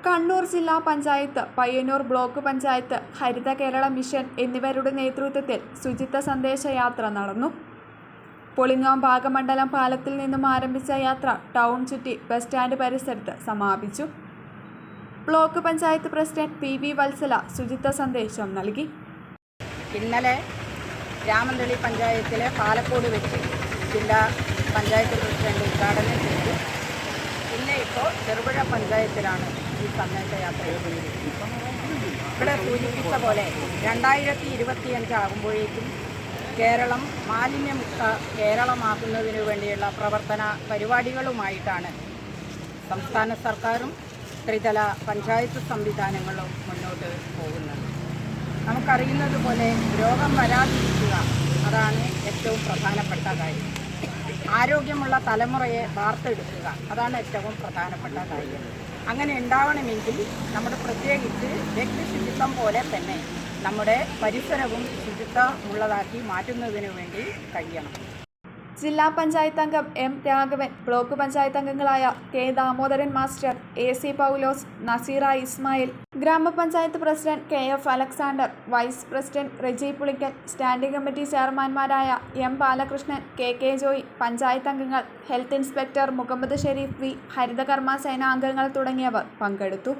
കണ്ണൂർ ജില്ലാ പഞ്ചായത്ത്, പയ്യന്നൂർ ബ്ലോക്ക് പഞ്ചായത്ത്, ഹരിത കേരള മിഷൻ എന്നിവരുടെ നേതൃത്വത്തിൽ ശുചിത്വ സന്ദേശയാത്ര നടന്നു. പൊളിങ്ങോം ഭാഗമണ്ഡലം പാലത്തിൽ നിന്നും ആരംഭിച്ച യാത്ര ടൗൺ ചുറ്റി ബസ് സ്റ്റാൻഡ് പരിസരത്ത് സമാപിച്ചു. Block panchayat president P Valsala ശുചിത്വ സന്ദേശം നൽകി. ഇന്നലെ രാമന്തളി പഞ്ചായത്തിലെ പാലക്കോട് വെച്ച് ജില്ലാ പഞ്ചായത്ത് പ്രസിഡന്റ് ഉദ്ഘാടനം ചെയ്തു. പിന്നെ ഇപ്പോൾ ചെറുപുഴ പഞ്ചായത്തിലാണ് ഈ സന്ദേശയാത്ര. ഇവിടെ സൂചിപ്പിച്ച പോലെ 2025 ആകുമ്പോഴേക്കും കേരളം മാലിന്യമുക്ത കേരളമാക്കുന്നതിനു വേണ്ടിയുള്ള പ്രവർത്തന പരിപാടികളുമായിട്ടാണ് സംസ്ഥാന സർക്കാരും ത്രിതല പഞ്ചായത്ത് സംവിധാനങ്ങളും മുന്നോട്ട് പോകുന്നത്. നമുക്കറിയുന്നതുപോലെ രോഗം വരാതിരിക്കുക, അതാണ് ഏറ്റവും പ്രധാനപ്പെട്ട കാര്യം. ആരോഗ്യമുള്ള തലമുറയെ വാർത്തെടുക്കുക, അതാണ് ഏറ്റവും പ്രധാനപ്പെട്ട കാര്യം. അങ്ങനെ ഉണ്ടാവണമെങ്കിൽ നമ്മുടെ പ്രത്യേകിച്ച് വ്യക്തി ശുചിത്വം പോലെ തന്നെ നമ്മുടെ പരിസരവും ശുചിത്വമുള്ളതാക്കി മാറ്റുന്നതിനു വേണ്ടി കഴിയണം. ജില്ലാ പഞ്ചായത്ത് അംഗം എം രാഘവൻ, ബ്ലോക്ക് പഞ്ചായത്ത് അംഗങ്ങളായ K Damodaran master, AC Paulose, Naseera Ismail, ഗ്രാമപഞ്ചായത്ത് president KF Alexander, vice president Reji Pulikkal, standing committee ചെയർമാൻമാരായ M Balakrishnan, KK Joy, panchayat അംഗങ്ങൾ, health inspector Muhammad Sharif V, ഹരിതകർമ്മ സേനാംഗങ്ങൾ തുടങ്ങിയവർ പങ്കെടുത്തു.